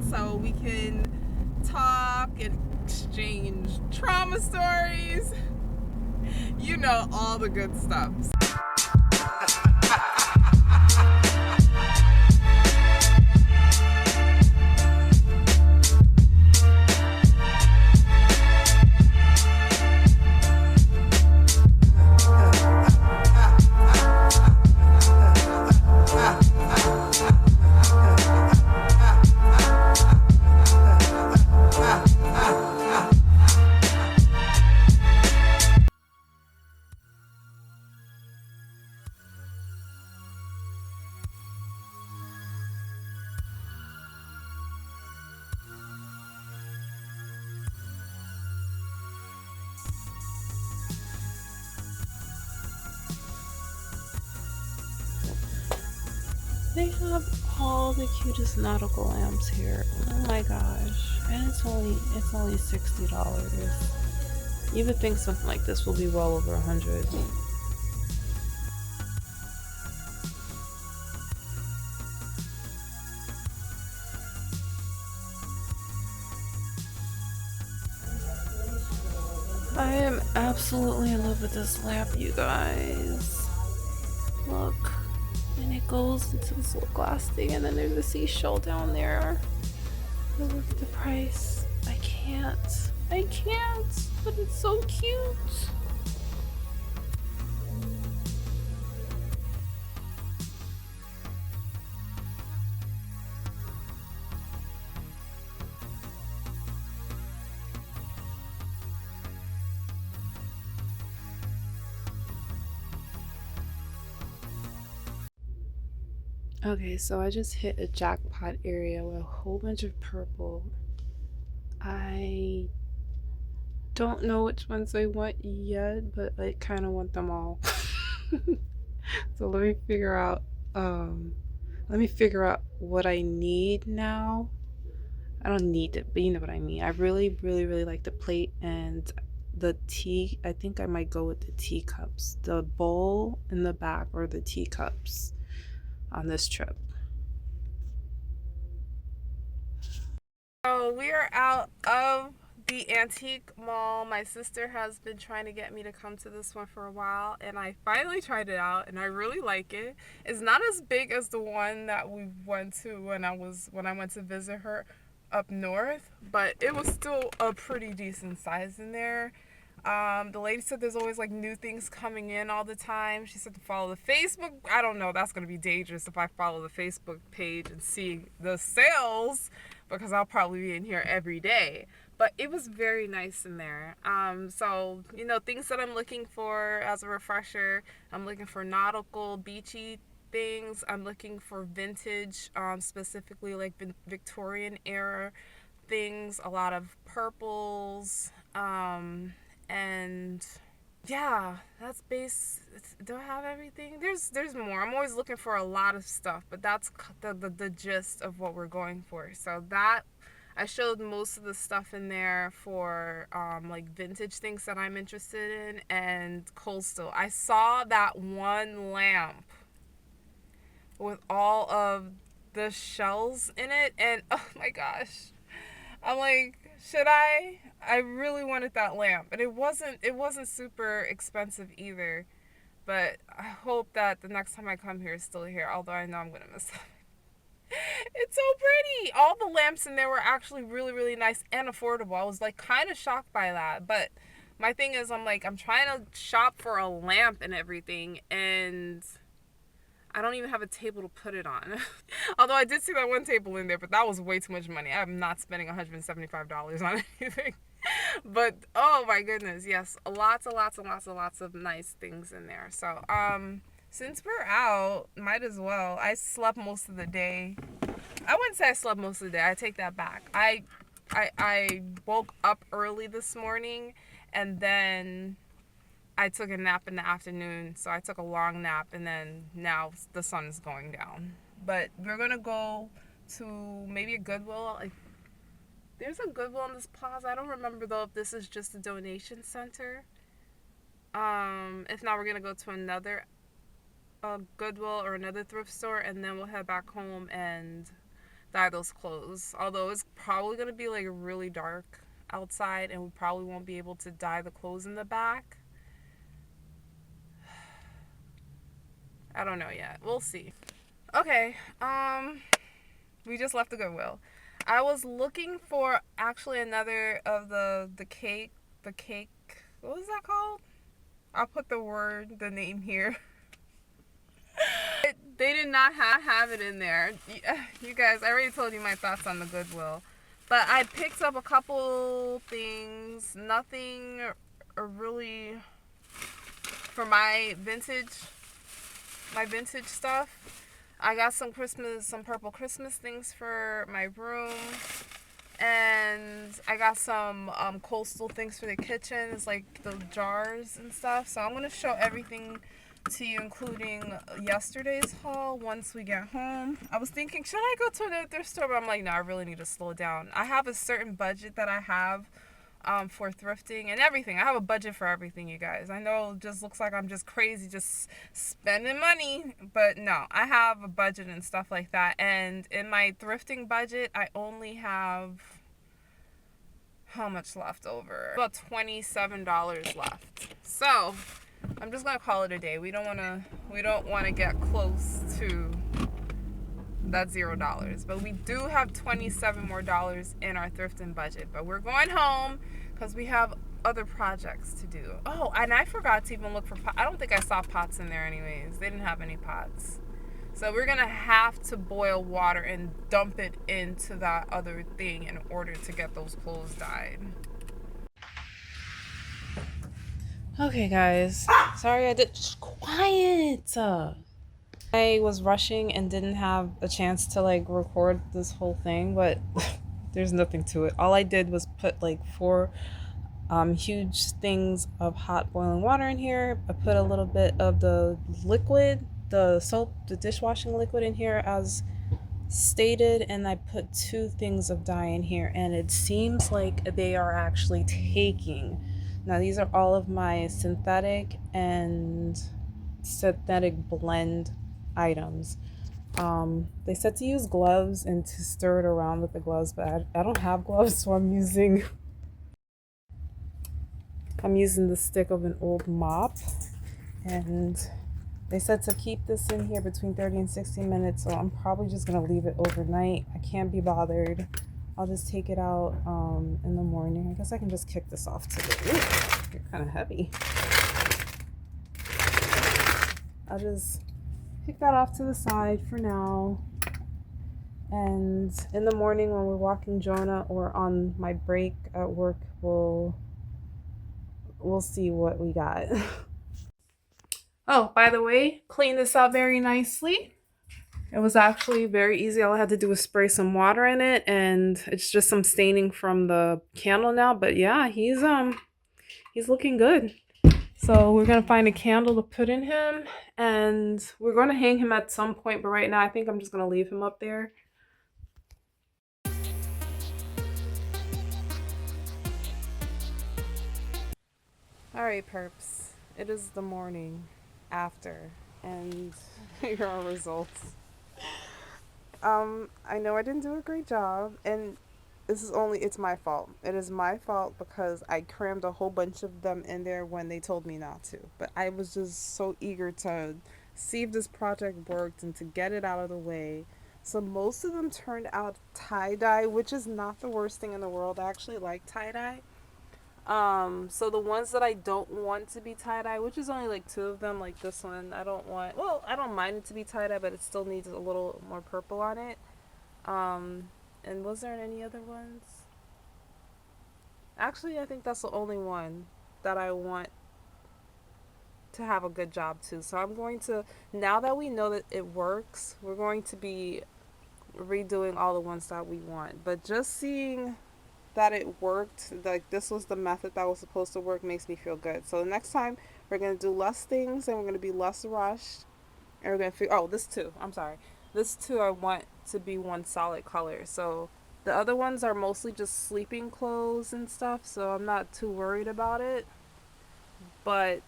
so we can talk and exchange trauma stories. You know, all the good stuff. They have all the cutest nautical lamps here. Oh my gosh. And it's only $60. You would think something like this will be well over 100. I am absolutely in love with this lamp, you guys. Look. And it goes into this little glass thing, and then there's a seashell down there. Look at the price. I can't, but it's so cute. Okay, so I just hit a jackpot area with a whole bunch of purple. I don't know which ones I want yet, but I kind of want them all. So let me figure out what I need now. I don't need it, but you know what I mean. I really, really, really like the plate and the tea. I think I might go with the teacups. The bowl in the back or the teacups on this trip. So we are out of the antique mall. My sister has been trying to get me to come to this one for a while, and I finally tried it out, and I really like it. It's not as big as the one that we went to when I went to visit her up north, but it was still a pretty decent size in there. The lady said there's always like new things coming in all the time. She said to follow the Facebook. I don't know, that's gonna be dangerous if I follow the Facebook page and see the sales, because I'll probably be in here every day. But it was very nice in there. So, you know, things that I'm looking for as a refresher, I'm looking for nautical, beachy things. I'm looking for vintage, specifically like Victorian era things, a lot of purples, and yeah, that's base. Do I have everything? There's more. I'm always looking for a lot of stuff, but that's the gist of what we're going for. So that I showed most of the stuff in there for like vintage things that I'm interested in, and coastal. I saw that one lamp with all of the shells in it, and oh my gosh, I'm like, should I? I really wanted that lamp, and it wasn't super expensive either. But I hope that the next time I come here, it's still here. Although I know I'm gonna miss it. It's so pretty. All the lamps in there were actually really, really nice and affordable. I was like kind of shocked by that. But my thing is, I'm trying to shop for a lamp and everything, and I don't even have a table to put it on. Although I did see that one table in there, but that was way too much money. I'm not spending $175 on anything. But oh my goodness, yes, lots of nice things in there. So since we're out, might as well. I slept most of the day. I wouldn't say I slept most of the day. I take that back. I woke up early this morning, and then I took a nap in the afternoon, so I took a long nap, and then now the sun is going down. But we're gonna go to maybe a Goodwill. Like, there's a Goodwill in this plaza. I don't remember though if this is just a donation center. If not, we're gonna go to another Goodwill or another thrift store, and then we'll head back home. And dye those clothes. Although it's probably going to be like really dark outside and we probably won't be able to dye the clothes in the back. I don't know yet. We'll see. Okay, we just left the Goodwill. I was looking for actually another of the cake, what was that called? I'll put the name here. They did not have it in there. You guys, I already told you my thoughts on the Goodwill. But I picked up a couple things, nothing really for my vintage stuff. I got some purple Christmas things for my room. And I got some coastal things for the kitchen. It's like the jars and stuff. So I'm going to show everything to you, including yesterday's haul once we get home. I was thinking, should I go to the thrift store? But I'm like, no, I really need to slow down. I have a certain budget that I have for thrifting and everything. I have a budget for everything, you guys. I know it just looks like I'm just crazy just spending money, but no, I have a budget and stuff like that. And in my thrifting budget, I only have how much left over? About $27 left. So I'm just gonna call it a day. We don't wanna get close to that $0, but we do have $27 more in our thrifting budget. But we're going home because we have other projects to do. Oh, and I forgot to even look for pots. I don't think I saw pots in there anyways. They didn't have any pots. So we're gonna have to boil water and dump it into that other thing in order to get those clothes dyed. Okay, guys. Sorry I did. Just quiet. I was rushing and didn't have a chance to like record this whole thing, but there's nothing to it. All I did was put like 4 huge things of hot boiling water in here. I put a little bit of the liquid, the soap, the dishwashing liquid in here as stated, and I put 2 things of dye in here, and it seems like they are actually taking. Now these are all of my synthetic blend items. They said to use gloves and to stir it around with the gloves, but I don't have gloves, so I'm using the stick of an old mop. And they said to keep this in here between 30 and 60 minutes, so I'm probably just gonna leave it overnight. I can't be bothered. I'll just take it out in the morning. I guess I can just kick this off today. Ooh, you're kind of heavy. I'll just kick that off to the side for now. And in the morning when we're walking Jonah or on my break at work, we'll see what we got. Oh, by the way, clean this out very nicely. It was actually very easy. All I had to do was spray some water in it, and it's just some staining from the candle now. But yeah, he's looking good. So we're gonna find a candle to put in him, and we're gonna hang him at some point. But right now, I think I'm just gonna leave him up there. All right, perps. It is the morning after, and here are results. I know I didn't do a great job, and it's my fault. It is my fault because I crammed a whole bunch of them in there when they told me not to. But I was just so eager to see if this project worked and to get it out of the way. So most of them turned out tie-dye, which is not the worst thing in the world. I actually like tie-dye. So the ones that I don't want to be tie-dye, which is only like 2 of them, like this one, I don't mind it to be tie-dye, but it still needs a little more purple on it. And was there any other ones? Actually, I think that's the only one that I want to have a good job too. So I'm going to, now that we know that it works, we're going to be redoing all the ones that we want. But just seeing that it worked, like this was the method that was supposed to work, makes me feel good. So the next time we're going to do less things and we're going to be less rushed, and we're going to figure, this too I want to be one solid color. So the other ones are mostly just sleeping clothes and stuff, so I'm not too worried about it. But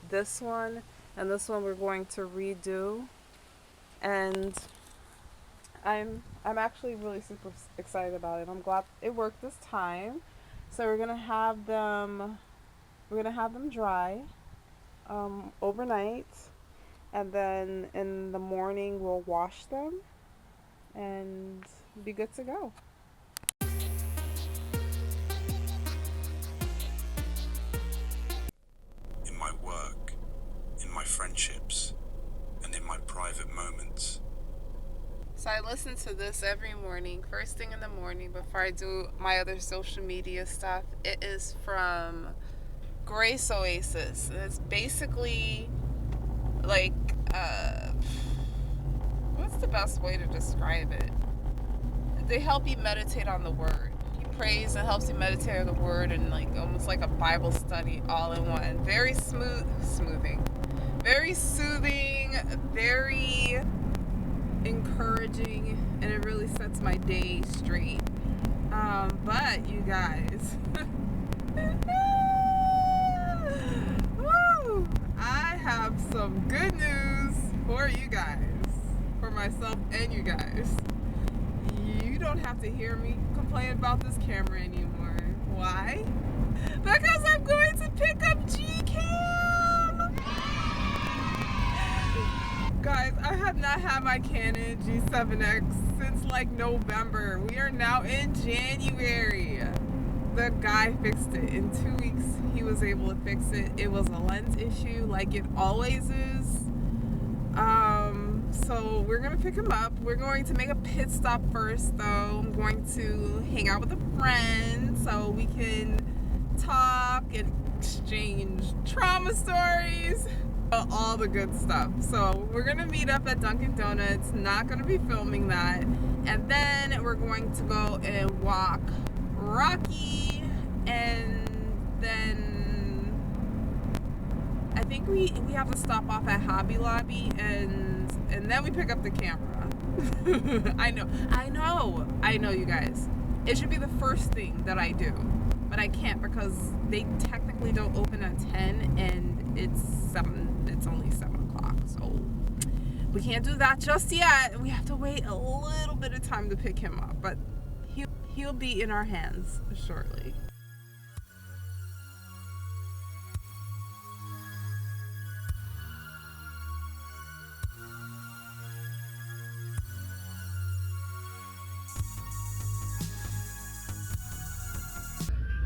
this one and this one we're going to redo, and I'm actually really super excited about it. I'm glad it worked this time. So we're gonna have them dry overnight, and then in the morning we'll wash them and be good to go. In my work, in my friendships, and in my private moments. So I listen to this every morning, first thing in the morning before I do my other social media stuff. It is from Grace Oasis. It's basically like what's the best way to describe it? They help you meditate on the word. He prays and helps you meditate on the word, and like almost like a Bible study all in one. Very smoothing. Very soothing, very encouraging, and it really sets my day straight. But you guys, woo, I have some good news for you guys, for myself and you guys. You don't have to hear me complain about this camera anymore. Why? Because I'm going to pick up G-Cam! Guys, I have not had my Canon G7X since like November. We are now in January. The guy fixed it. In 2 weeks, he was able to fix it. It was a lens issue like it always is. So we're gonna pick him up. We're going to make a pit stop first though. I'm going to hang out with a friend so we can talk and exchange trauma stories, all the good stuff. So we're gonna meet up at Dunkin' Donuts. Not gonna be filming that, and then we're going to go and walk Rocky, and then I think we have to stop off at Hobby Lobby, and then we pick up the camera. I know you guys. It should be the first thing that I do, but I can't because they technically don't open at 10 and it's only 7 o'clock, so we can't do that just yet. We have to wait a little bit of time to pick him up, but he'll be in our hands shortly.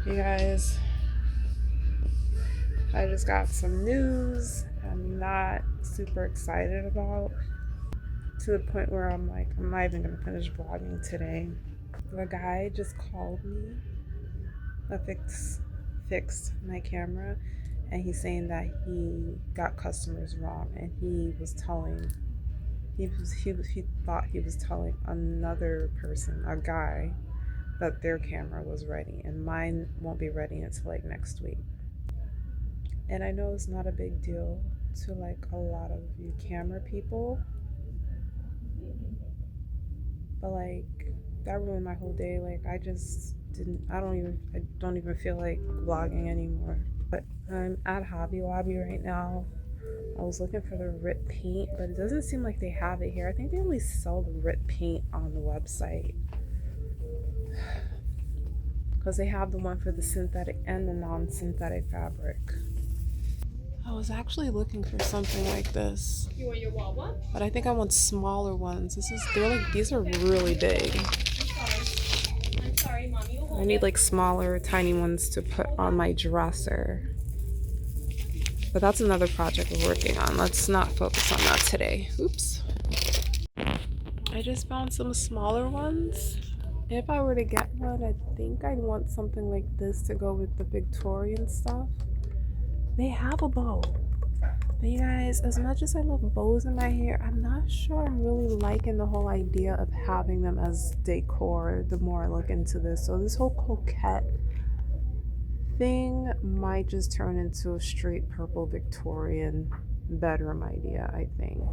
You guys, I just got some news I'm not super excited about, to the point where I'm like, I'm not even gonna finish vlogging today. The guy just called me that fixed my camera, and he's saying that he got customers wrong, and he thought he was telling another person, a guy, that their camera was ready and mine won't be ready until like next week. And I know it's not a big deal to like a lot of you camera people, but like that ruined my whole day. Like I don't even feel like vlogging anymore. But I'm at Hobby Lobby right now. I was looking for the RIP paint, but it doesn't seem like they have it here. I think they only sell the RIP paint on the website, because they have the one for the synthetic and the non-synthetic fabric. I was actually looking for something like this. You want your Wawa? But I think I want smaller ones. These are really big. I'm sorry, Mommy. I need like smaller, tiny ones to put on my dresser. But that's another project we're working on. Let's not focus on that today. Oops. I just found some smaller ones. If I were to get one, I think I'd want something like this to go with the Victorian stuff. They have a bow. But you guys, as much as I love bows in my hair, I'm not sure I'm really liking the whole idea of having them as decor the more I look into this. So this whole coquette thing might just turn into a straight purple Victorian bedroom idea, I think.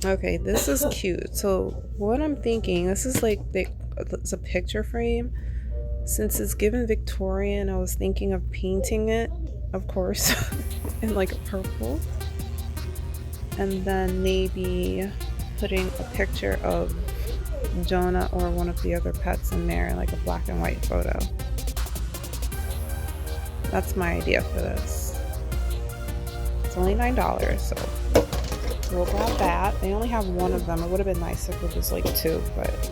Okay, this is cute. So what I'm thinking, this is like it's a picture frame. Since it's given Victorian, I was thinking of painting it, of course, in like a purple. and then maybe putting a picture of Jonah or one of the other pets in there, like a black and white photo. That's my idea for this. It's only $9, so we'll grab that. They only have one of them. It would have been nice if it was like two, but